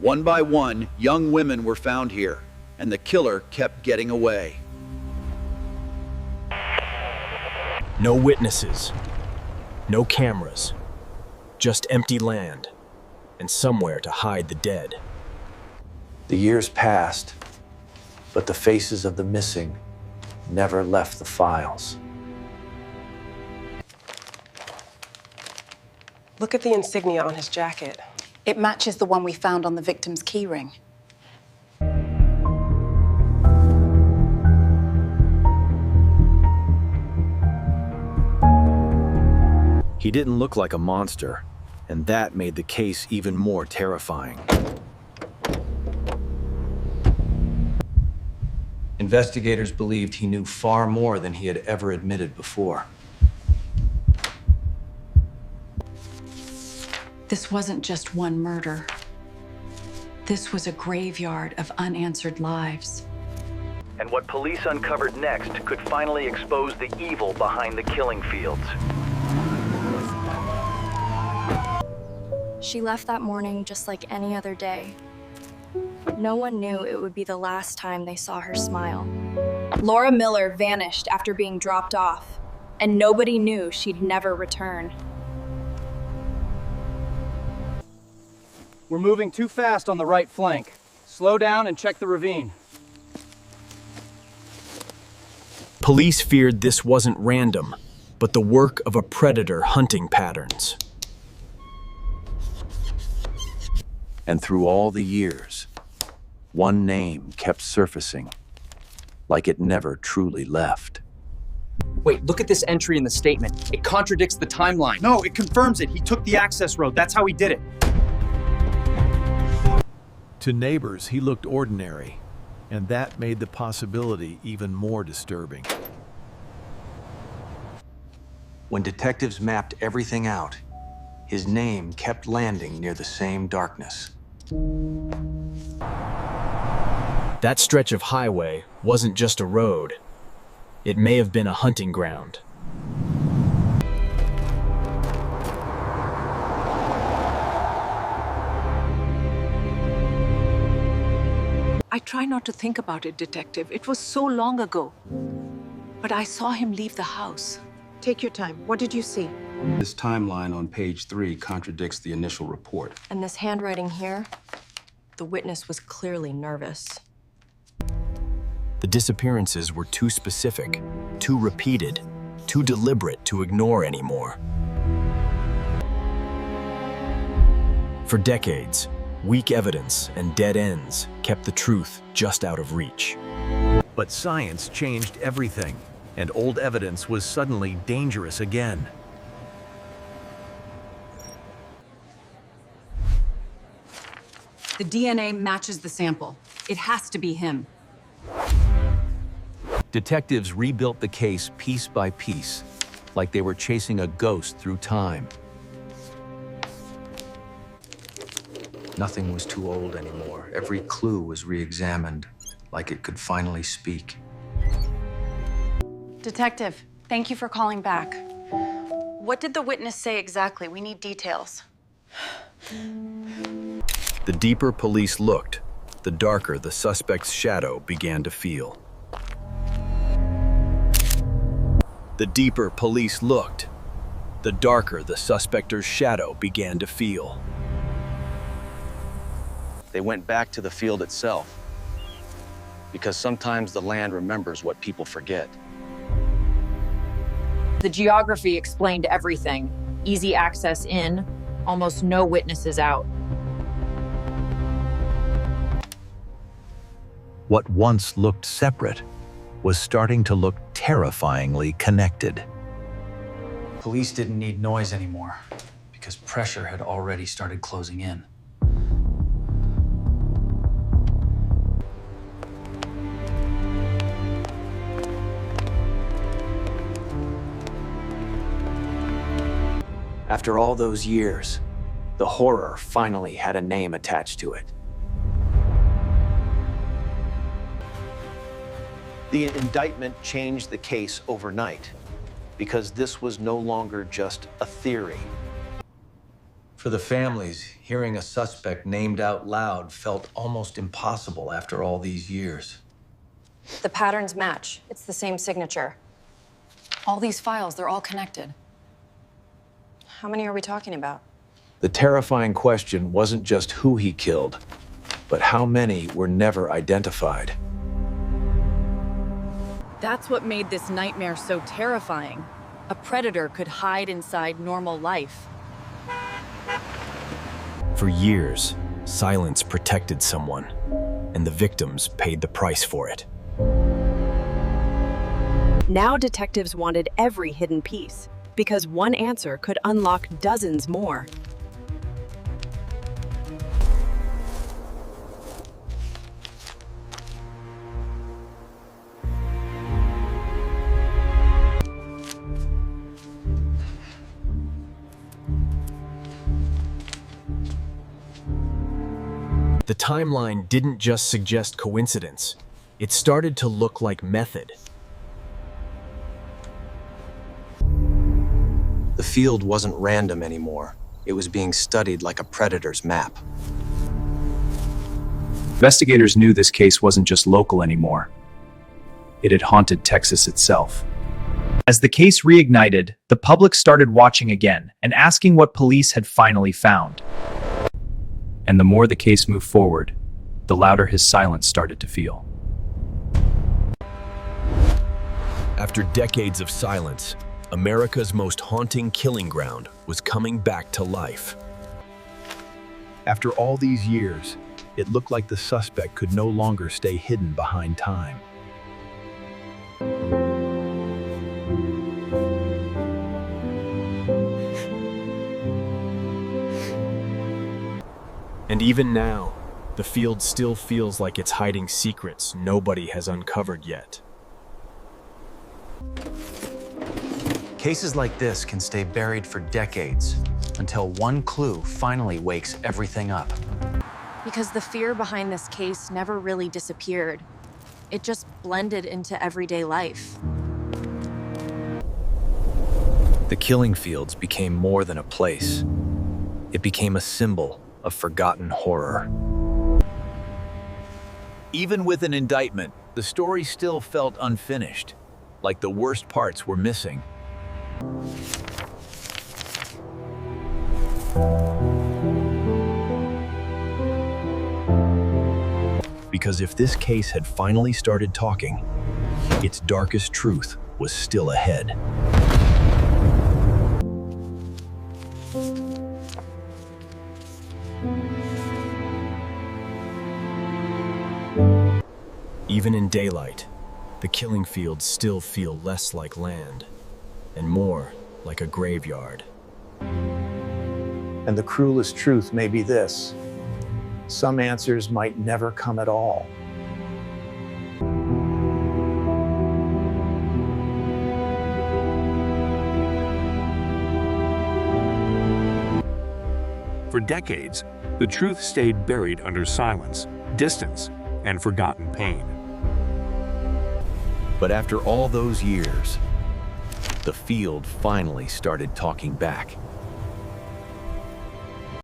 One by one, young women were found here, and the killer kept getting away. No witnesses, no cameras, just empty land, and somewhere to hide the dead. The years passed, but the faces of the missing never left the files. Look at the insignia on his jacket. It matches the one we found on the victim's keyring. He didn't look like a monster, and that made the case even more terrifying. Investigators believed he knew far more than he had ever admitted before. This wasn't just one murder. This was a graveyard of unanswered lives. And what police uncovered next could finally expose the evil behind the killing fields. She left that morning just like any other day. No one knew it would be the last time they saw her smile. Laura Miller vanished after being dropped off, and nobody knew she'd never return. We're moving too fast on the right flank. Slow down and check the ravine. Police feared this wasn't random, but the work of a predator hunting patterns. And through all the years, one name kept surfacing, like it never truly left. Wait, look at this entry in the statement. It contradicts the timeline. No, it confirms it. He took the access road. That's how he did it. To neighbors, he looked ordinary, and that made the possibility even more disturbing. When detectives mapped everything out, his name kept landing near the same darkness. That stretch of highway wasn't just a road. It may have been a hunting ground. I try not to think about it, Detective. It was so long ago. But I saw him leave the house. Take your time. What did you see? This timeline on page 3 contradicts the initial report. And this handwriting here, the witness was clearly nervous. The disappearances were too specific, too repeated, too deliberate to ignore anymore. For decades, weak evidence and dead ends kept the truth just out of reach. But science changed everything, and old evidence was suddenly dangerous again. The DNA matches the sample. It has to be him. Detectives rebuilt the case piece by piece, like they were chasing a ghost through time. Nothing was too old anymore. Every clue was re-examined, like it could finally speak. Detective, thank you for calling back. What did the witness say exactly? We need details. The deeper police looked, the darker the suspect's shadow began to feel. The deeper police looked, the darker the suspect's shadow began to feel. They went back to the field itself, because sometimes the land remembers what people forget. The geography explained everything. Easy access in, almost no witnesses out. What once looked separate was starting to look terrifyingly connected. Police didn't need noise anymore, because pressure had already started closing in. After all those years, the horror finally had a name attached to it. The indictment changed the case overnight because this was no longer just a theory. For the families, hearing a suspect named out loud felt almost impossible after all these years. The patterns match. It's the same signature. All these files, they're all connected. How many are we talking about? The terrifying question wasn't just who he killed, but how many were never identified. That's what made this nightmare so terrifying. A predator could hide inside normal life. For years, silence protected someone, and the victims paid the price for it. Now detectives wanted every hidden piece, because one answer could unlock dozens more. The timeline didn't just suggest coincidence. It started to look like method. The field wasn't random anymore. It was being studied like a predator's map. Investigators knew this case wasn't just local anymore. It had haunted Texas itself. As the case reignited, the public started watching again and asking what police had finally found. And the more the case moved forward, the louder his silence started to feel. After decades of silence, America's most haunting killing ground was coming back to life. After all these years, it looked like the suspect could no longer stay hidden behind time. And even now, the field still feels like it's hiding secrets nobody has uncovered yet. Cases like this can stay buried for decades until one clue finally wakes everything up. Because the fear behind this case never really disappeared. It just blended into everyday life. The killing fields became more than a place. It became a symbol of forgotten horror. Even with an indictment, the story still felt unfinished, like the worst parts were missing. Because if this case had finally started talking, its darkest truth was still ahead. Even in daylight, the killing fields still feel less like land and more like a graveyard. And the cruelest truth may be this: some answers might never come at all. For decades, the truth stayed buried under silence, distance, and forgotten pain. But after all those years, the field finally started talking back.